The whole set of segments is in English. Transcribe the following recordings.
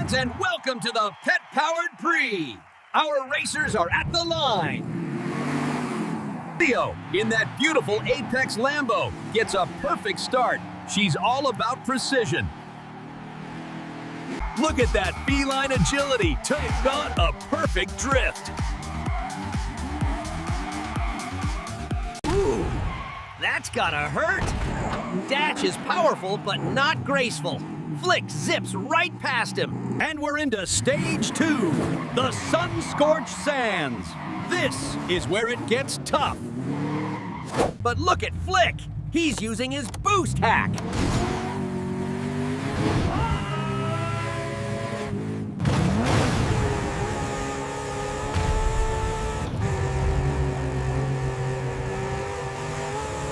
fans, and welcome to the Pet-Powered Prix. Our racers are at the line. Cleo, in that beautiful Apex Lambo, gets a perfect start. She's all about precision. Look at that feline agility to on a perfect drift. Ooh, that's gotta hurt. Dash is powerful, but not graceful. Flick zips right past him. And we're into stage 2, the sun-scorched sands. This is where it gets tough. But look at Flick. He's using his boost hack.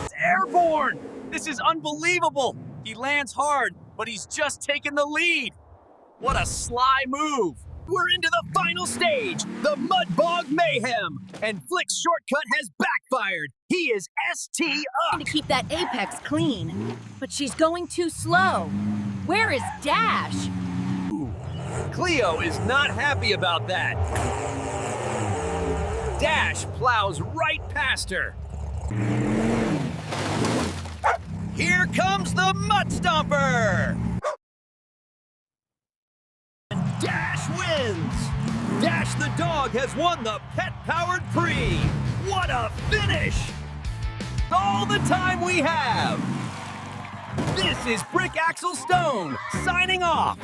It's airborne! This is unbelievable! He lands hard, but he's just taken the lead. What a sly move! We're into the final stage, the Mud Bog Mayhem. And Flick's shortcut has backfired. He is ST up. To keep that apex clean, but she's going too slow. Where is Dash? Cleo is not happy about that. Dash plows right past her. Here comes the Mud Stomper! And Dash wins! Dash the dog has won the Pet-Powered Prix! What a finish! All the time we have! This is Brick Axel Stone, signing off!